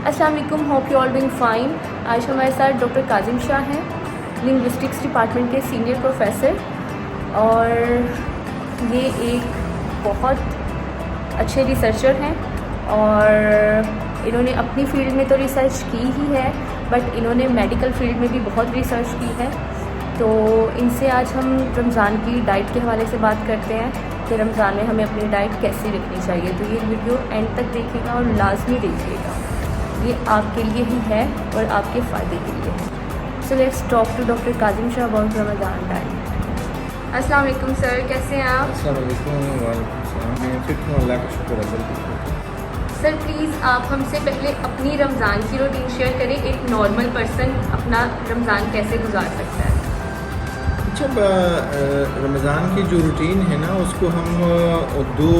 السلام علیکم، hope you all doing fine. آج ہمارے ساتھ ڈاکٹر کاظم شاہ ہیں، لنگوسٹکس ڈپارٹمنٹ کے سینئر پروفیسر، اور یہ ایک بہت اچھے ریسرچر ہیں اور انہوں نے اپنی فیلڈ میں تو ریسرچ کی ہی ہے، بٹ انہوں نے میڈیکل فیلڈ میں بھی بہت ریسرچ کی ہے. تو ان سے آج ہم رمضان کی ڈائٹ کے حوالے سے بات کرتے ہیں کہ رمضان میں ہمیں اپنی ڈائٹ کیسے رکھنی چاہیے. تو یہ ویڈیو اینڈ تک دیکھیے گا اور لازمی دیکھیے گا، یہ آپ کے لیے ہی ہے اور آپ کے فائدے کے لیے ہے. So let's talk to doctor Kazim Shah about Ramzan diet. السلام علیکم سر، کیسے ہیں آپ؟ السلام علیکم. وعلیکم السلام. میں فٹ ہوں، اللہ کا شکر ہے. سر پلیز آپ ہم سے پہلے اپنی رمضان کی روٹین شیئر کریں. ایک نارمل پرسن اپنا رمضان کیسے گزار سکتا ہے؟ جب رمضان کی جو روٹین ہے نا، اس کو ہم دو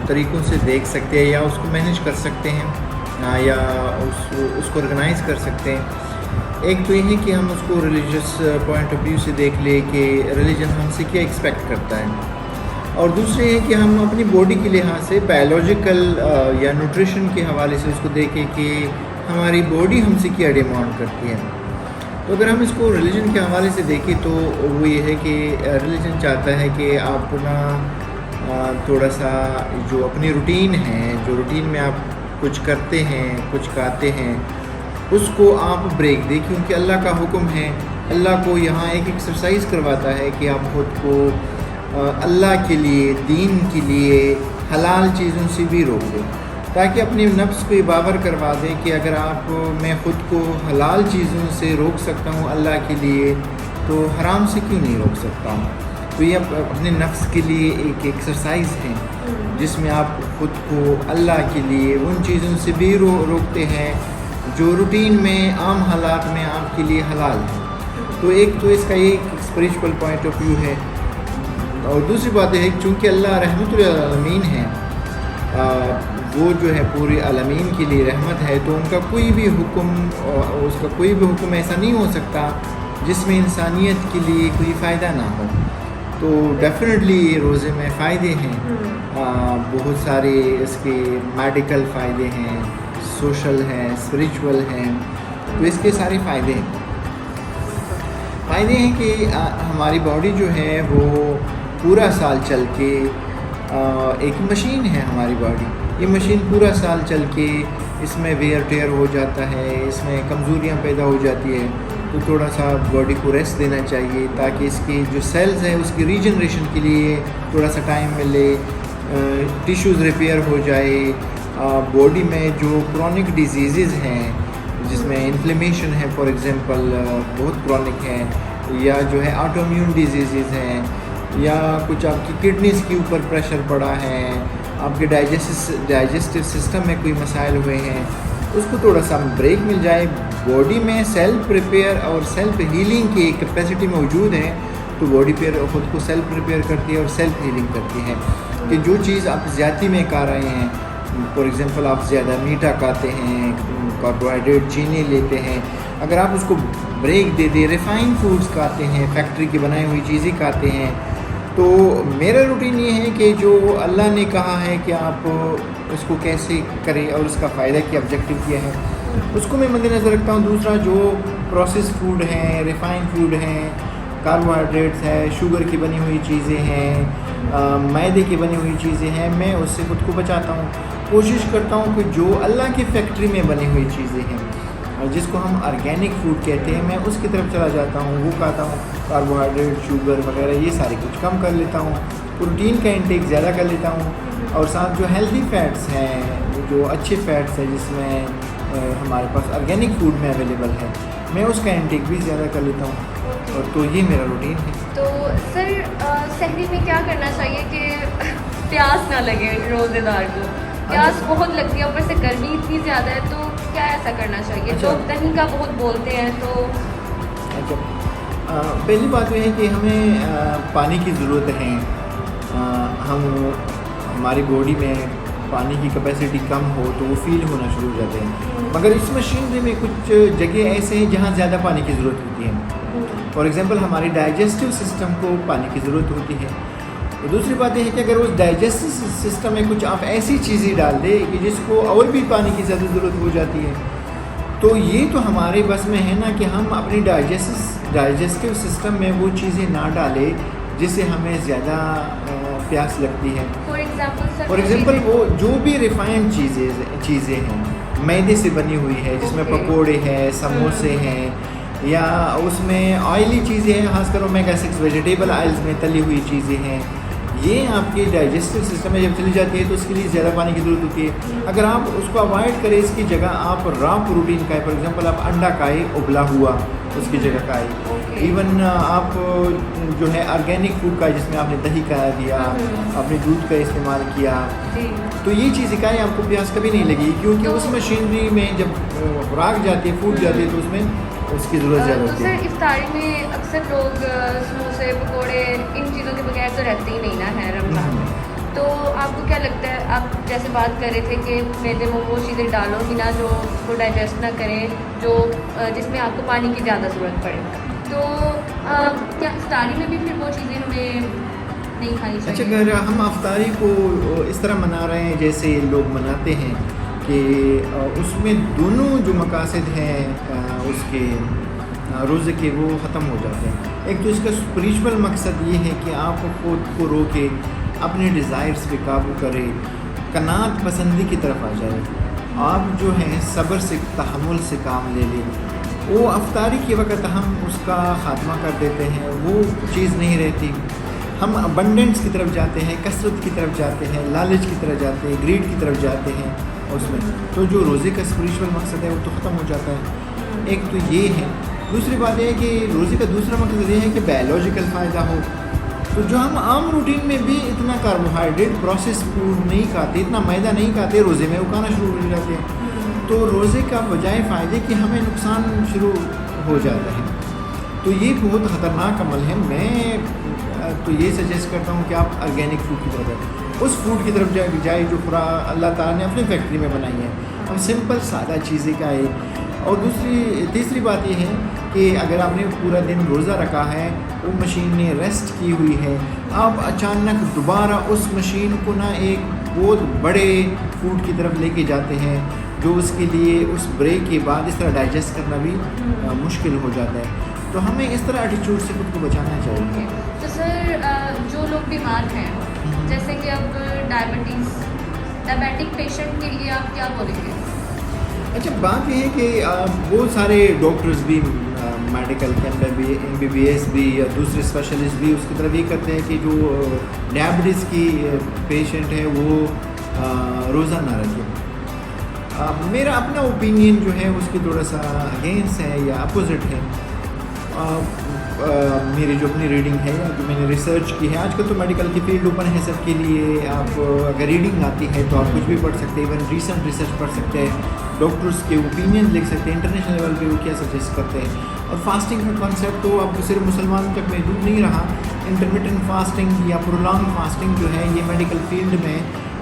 طریقوں سے دیکھ سکتے ہیں، یا اس کو مینیج کر سکتے ہیں یا اس کو آرگنائز کر سکتے ہیں. ایک تو یہ ہے کہ ہم اس کو ریلیجیس پوائنٹ آف ویو سے دیکھ لیں کہ ریلیجن ہم سے کیا ایکسپیکٹ کرتا ہے، اور دوسرے ہے کہ ہم اپنی باڈی کے لحاظ سے بایولوجیکل یا نیوٹریشن کے حوالے سے اس کو دیکھیں کہ ہماری باڈی ہم سے کیا ڈیمانڈ کرتی ہے. تو اگر ہم اس کو ریلیجن کے حوالے سے دیکھیں تو وہ یہ ہے کہ ریلیجن چاہتا ہے کہ آپ اپنا تھوڑا سا جو اپنی روٹین ہے، جو روٹین میں آپ کچھ کرتے ہیں، کچھ کھاتے ہیں، اس کو آپ بریک دیں، کیونکہ اللہ کا حکم ہے. اللہ کو یہاں ایک ایکسرسائز کرواتا ہے کہ آپ خود کو اللہ کے لیے، دین کے لیے حلال چیزوں سے بھی روک دیں، تاکہ اپنے نفس کو یہ باور کروا دیں کہ اگر میں خود کو حلال چیزوں سے روک سکتا ہوں اللہ کے لیے، تو حرام سے کیوں نہیں روک سکتا ہوں. تو یہ اپنے نفس کے لیے ایک ایکسرسائز ہے جس میں آپ خود کو اللہ کے لیے ان چیزوں سے بھی روکتے ہیں جو روٹین میں، عام حالات میں آپ کے لیے حلال ہے. تو ایک تو اس کا ایک اسپریچول پوائنٹ آف ویو ہے. اور دوسری بات یہ ہے کہ چونکہ اللہ رحمت للعالمین ہے، وہ جو ہے پورے عالمین کے لیے رحمت ہے، تو ان کا کوئی بھی حکم ایسا نہیں ہو سکتا جس میں انسانیت کے لیے کوئی فائدہ نہ ہو. تو ڈیفینیٹلی روزے میں فائدے ہیں، بہت سارے اس کے میڈیکل فائدے ہیں، سوشل ہیں، اسپریچول ہیں. تو اس کے سارے فائدے ہیں کہ ہماری باڈی جو ہے وہ پورا سال چل کے ایک مشین ہے. ہماری باڈی، یہ مشین پورا سال چل کے اس میں ویئر ٹیئر ہو جاتا ہے، اس میں کمزوریاں پیدا ہو جاتی ہے. تو تھوڑا سا باڈی کو ریسٹ دینا چاہیے تاکہ اس کی جو سیلز ہیں اس کی ریجنریشن کے لیے تھوڑا سا ٹائم ملے، ٹیشوز ریپیئر ہو جائے. باڈی میں جو کرونک ڈیزیزز ہیں جس میں انفلیمیشن ہے، فار ایگزامپل بہت کرونک ہیں، یا جو ہے آٹو امیون ڈیزیزز ہیں، یا کچھ آپ کی کڈنیز کے اوپر پریشر پڑا ہے، آپ کے ڈائجسٹو سسٹم میں کوئی مسائل ہوئے ہیں، اس کو تھوڑا سا بریک مل جائے. باڈی میں سیلف ریپیئر اور سیلف ہیلنگ کی ایک کیپیسٹی موجود ہے، تو باڈی پھر خود کو سیلف ریپیئر کرتی ہے اور سیلف ہیلنگ کرتی ہے. کہ جو چیز آپ زیادتی میں کھا رہے ہیں، فار ایگزامپل آپ زیادہ میٹھا کھاتے ہیں، کاربوہائیڈریٹ، چینی لیتے ہیں، اگر آپ اس کو بریک دے دیں، ریفائن فوڈز کھاتے ہیں، فیکٹری کی بنائی ہوئی چیزیں کھاتے ہیں، تو میرا روٹین یہ ہے کہ جو اللہ نے کہا ہے کہ آپ اس کو کیسے کریں اور اس کا فائدہ کیا، آبجیکٹو کیا ہے، اس کو میں مد نظر رکھتا ہوں. دوسرا جو پروسیس فوڈ ہیں، ریفائن فوڈ ہیں، کاربوہائیڈریٹس ہے، شوگر کی بنی ہوئی چیزیں ہیں، میدے کی بنی ہوئی چیزیں ہیں، میں اس سے خود کو بچاتا ہوں. کوشش کرتا ہوں کہ جو اللہ کی فیکٹری میں بنی ہوئی چیزیں ہیں، جس کو ہم آرگینک فوڈ کہتے ہیں، میں اس کی طرف چلا جاتا ہوں، وہ کھاتا ہوں. کاربوہائیڈریٹ، شوگر وغیرہ یہ سارے کچھ کم کر لیتا ہوں، پروٹین کا انٹیک زیادہ کر لیتا ہوں، اور ساتھ جو ہیلتھی فیٹس ہیں، جو اچھے فیٹس ہیں جس میں ہمارے پاس آرگینک فوڈ میں اویلیبل ہے، میں اس کا انٹیک بھی زیادہ کر لیتا ہوں. اور تو یہ میرا روٹین ہے. تو سر سحری میں کیا کرنا چاہیے کہ پیاس نہ لگے روزے دار کو؟ پیاس بہت لگتی ہے، اوپر سے گرمی اتنی زیادہ ہے، تو کیا ایسا کرنا چاہیے؟ لوگ دہی کا بہت بولتے ہیں. تو پہلی بات یہ ہے کہ ہمیں پانی کی ضرورت ہے. ہماری باڈی میں پانی کی کیپیسٹی کم ہو تو وہ فیل ہونا شروع ہو جاتے ہیں، مگر اس مشینری میں کچھ جگہ ایسے ہیں جہاں زیادہ پانی کی ضرورت ہوتی ہے. فار ایگزامپل ہماری ڈائجسٹو سسٹم کو پانی کی ضرورت ہوتی ہے. دوسری بات یہ ہے کہ اگر اس ڈائجسٹو سسٹم میں کچھ آپ ایسی چیزیں ڈال دیں کہ جس کو اور بھی پانی کی زیادہ ضرورت ہو جاتی ہے، تو یہ تو ہمارے بس میں ہے نا کہ ہم اپنی ڈائجسٹو سسٹم میں وہ چیزیں نہ ڈالیں جس سے ہمیں زیادہ پیاس لگتی ہے. فار ایگزامپل وہ جو بھی ریفائنڈ چیزیں ہیں میدے سے بنی ہوئی ہے، جس میں پکوڑے ہیں، سموسے ہیں، یا اس میں آئلی چیزیں ہیں، خاص کر اومیگا 6 ویجیٹیبل آئلز میں تلی ہوئی چیزیں ہیں، یہ آپ کے ڈائجسٹو سسٹم میں جب چلی جاتی ہے تو اس کے لیے زیادہ پانی کی ضرورت ہوتی ہے. اگر آپ اس کو اوائڈ کریں، اس کی جگہ آپ را پروٹین کھائیں، فار ایگزامپل آپ انڈا کھائیں ابلا ہوا، اس کی جگہ کھائیں. ایون آپ جو ہے آرگینک فوڈ کا، جس میں آپ نے دہی کا دیا، آپ نے دودھ کا استعمال کیا، تو یہ چیزیں کھائیں، آپ کو پیاس کبھی نہیں لگی، کیونکہ اس مشینری میں جب خوراک جاتی ہے، فوڈ جاتی ہے، تو اس میں اس کی ضرورت زیادہ ہوتی ہے. سر افطاری میں اکثر لوگ سموسے پکوڑے ان چیزوں کے بغیر تو رہتے ہی نہیں نا ہے رمضان میں. تو آپ کو کیا لگتا ہے، آپ جیسے بات کر رہے تھے کہ میدے میں وہ چیزیں ڈالو ہی نہ جو وہ ڈائجسٹ نہ کریں، جو جس میں آپ کو پانی کی زیادہ ضرورت پڑے، تو کیا افطاری میں بھی پھر وہ چیزیں ہمیں نہیں کھانی چاہیے؟ اچھا، اگر ہم افطاری کو اس طرح منا رہے ہیں جیسے لوگ مناتے ہیں کہ اس میں دونوں جو مقاصد ہیں اس کے روزے کے وہ ختم ہو جاتے ہیں. ایک تو اس کا اسپریچول مقصد یہ ہے کہ آپ خود کو روکے، اپنے ڈیزائرز پہ قابو کرے، قناعت پسندی کی طرف آ جائے، آپ جو ہیں صبر سے، تحمل سے کام لے لیں. وہ افطاری کے وقت ہم اس کا خاتمہ کر دیتے ہیں، وہ چیز نہیں رہتی. ہم ابنڈنس کی طرف جاتے ہیں، کثرت کی طرف جاتے ہیں، لالچ کی طرف جاتے ہیں، گریڈ کی طرف جاتے ہیں اس میں، تو جو روزے کا اسپریچول مقصد ہے وہ تو ختم ہو جاتا ہے. ایک تو یہ ہے. دوسری بات یہ ہے کہ روزے کا دوسرا مقصد یہ ہے کہ بایولوجیکل فائدہ ہو. تو جو ہم عام روٹین میں بھی اتنا کاربوہائیڈریٹ پروسیس فوڈ نہیں کھاتے، اتنا میدا نہیں کھاتے، روزے میں وہ کھانا شروع ہو جاتے ہیں، تو روزے کا بجائے فائدے کہ ہمیں نقصان شروع ہو جاتا ہے. تو یہ بہت خطرناک عمل ہے. میں تو یہ سجیسٹ کرتا ہوں کہ آپ آرگینک فوڈ کی طرف جائیں، اس فوڈ کی طرف جائے جو اللہ تعالیٰ نے اپنی فیکٹری میں بنائی ہے. ہم سمپل سادہ چیزیں کھائیں. اور تیسری بات یہ ہے کہ اگر آپ نے پورا دن روزہ رکھا ہے، وہ مشین نے ریسٹ کی ہوئی ہے، آپ اچانک دوبارہ اس مشین کو نہ ایک بہت بڑے فوڈ کی طرف لے کے جاتے ہیں جو اس کے لیے اس بریک کے بعد اس طرح ڈائجسٹ کرنا بھی مشکل ہو جاتا ہے. تو ہمیں اس طرح ایٹیچیوڈ سے خود کو بچانا چاہیے. تو سر جو لوگ بیمار ہیں، جیسے کہ اب ڈائبیٹک پیشنٹ کے لیے آپ کیا بولیں گے؟ اچھا، بات یہ ہے کہ بہت سارے ڈاکٹرز بھی میڈیکل کے اندر بھی MBBS بھی یا دوسرے اسپیشلسٹ بھی اس کی طرف یہ کرتے ہیں کہ جو ڈائبٹیز کی پیشنٹ ہے وہ روزہ نہ رکھے. میرا اپنا اوپینین جو ہے اس کی تھوڑا سا اگینسٹ ہے یا اپوزٹ ہے. میری جو اپنی ریڈنگ ہے یا جو میں نے ریسرچ کی ہے، آج کل تو میڈیکل کی فیلڈ اوپن ہے سب کے لیے. آپ اگر ریڈنگ آتی ہے تو آپ کچھ بھی پڑھ سکتے ہیں، ایون ریسنٹ ریسرچ پڑھ سکتے ہیں، ڈاکٹرس کے اوپینین لکھ سکتے ہیں، انٹرنیشنل لیول پہ وہ کیا سجیسٹ کرتے ہیں. اور فاسٹنگ کا کانسیپٹ تو اب صرف مسلمانوں تک محدود نہیں رہا. انٹرمیٹنٹ فاسٹنگ یا پرولانگ فاسٹنگ جو ہے یہ میڈیکل فیلڈ میں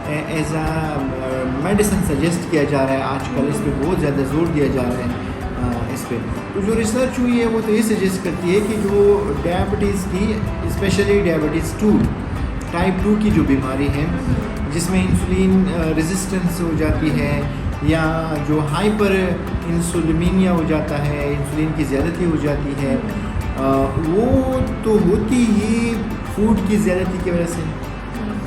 ایز اے میڈیسن سجیسٹ کیا جا رہا ہے. آج کل اس پہ بہت زیادہ زور دیا جا رہا ہے اس پہ. تو جو ریسرچ ہوئی ہے وہ تو یہ سجیسٹ کرتی ہے کہ جو ڈائبٹیز کی، اسپیشلی ڈائبٹیز 2 ٹائپ 2 کی جو بیماری ہے جس میں انسولین ریزسٹنس ہو جاتی ہے یا جو ہائپر انسولمینیا ہو جاتا ہے، انسولین کی زیادتی ہو جاتی ہے، وہ تو ہوتی ہی فوڈ کی زیادتی کی وجہ سے.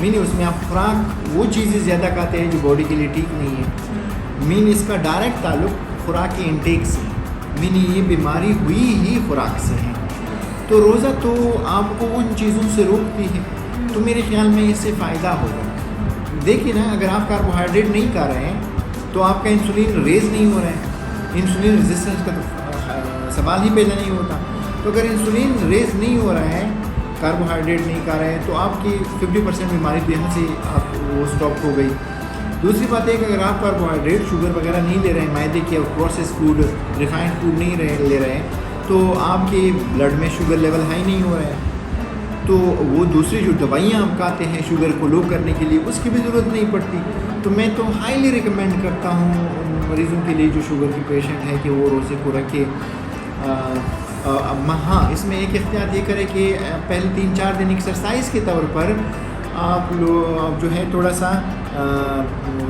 مینی اس میں آپ خوراک وہ چیزیں زیادہ کھاتے ہیں جو باڈی کے لیے ٹھیک نہیں ہے. مین اس کا ڈائریکٹ تعلق خوراک کے انٹیک سے، مینی یہ بیماری ہوئی ہی خوراک سے ہے. تو روزہ تو آپ کو ان چیزوں سے روکتی ہے، تو میرے خیال میں اس سے فائدہ ہوگا. دیکھیے نا، اگر آپ کاربوہائیڈریٹ نہیں کھا رہے ہیں تو آپ کا انسولین ریز نہیں ہو رہا ہے. انسولین ریزسٹنس کا تو سوال ہی پیدا نہیں ہوتا. تو اگر انسولین ریز نہیں ہو رہا ہے، کاربوہائیڈریٹ نہیں کھا رہے ہیں، تو آپ کی 50% بیماری تو یہاں سے آپ وہ اسٹاپ ہو گئی. دوسری بات ہے کہ اگر آپ کاربوہائیڈریٹ، شوگر وغیرہ نہیں لے رہے ہیں، میدے کے پروسیس فوڈ، ریفائنڈ فوڈ نہیں لے رہے ہیں، تو آپ کے بلڈ میں شوگر لیول ہائی نہیں ہو رہا ہے. تو وہ دوسری جو دوائیاں آپ کھاتے ہیں شوگر کو لو کرنے کے لیے، اس کی بھی ضرورت نہیں پڑتی. تو میں تو ہائیلی ریکمینڈ کرتا ہوں ان مریضوں کے لیے جو شوگر کی پیشنٹ ہے کہ وہ روزے کو رکھے. ہاں اس میں ایک احتیاط یہ کرے کہ پہلے 3-4 دن ایکسرسائز کے طور پر آپ لوگ جو ہے تھوڑا سا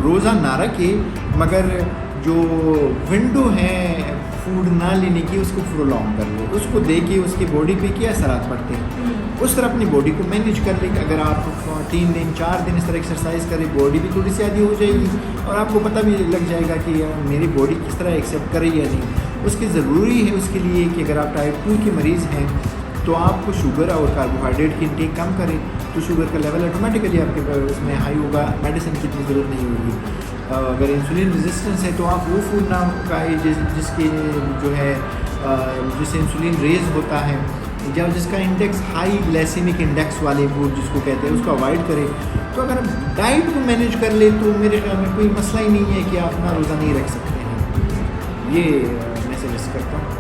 روزہ نہ رکھے، مگر جو ونڈو ہے فوڈ نہ لینے کی اس کو پرولونگ کر لے، اس کو دیکھے اس کی باڈی پہ کیا اثرات پڑتے ہیں، اس طرح اپنی باڈی کو مینیج کر لے کہ اگر آپ 3 دن 4 دن اس طرح ایکسرسائز کریں باڈی بھی تھوڑی سی عادی ہو جائے گی اور آپ کو پتہ بھی لگ جائے گا کہ میری باڈی کس طرح ایکسیپٹ کرے یا نہیں۔ اس کی ضروری ہے اس کے لیے کہ اگر آپ ٹائپ 2 کے مریض ہیں تو آپ کو شوگر اور کاربوہائیڈریٹ کی انٹیک کم کریں تو شوگر کا لیول آٹومیٹیکلی آپ کے اس میں ہائی ہوگا، میڈیسن کی اتنی ضرورت نہیں ہوگی۔ اگر انسولین ریزسٹنس ہے تو آپ وہ فوڈ نہ کھائیں جس کے جو ہے جس سے انسولین ریز ہوتا ہے، یا جس کا انڈیکس ہائی گلیسیمک انڈیکس والے فوڈ جس کو کہتے ہیں اس کو اوائڈ کریں۔ تو اگر ڈائٹ کو مینیج کر لیں تو میرے خیال میں کوئی مسئلہ ہی نہیں ہے کہ آپ اپنا روزہ نہیں رکھ سکتے ہیں، یہ میں سجیسٹ کرتا ہوں۔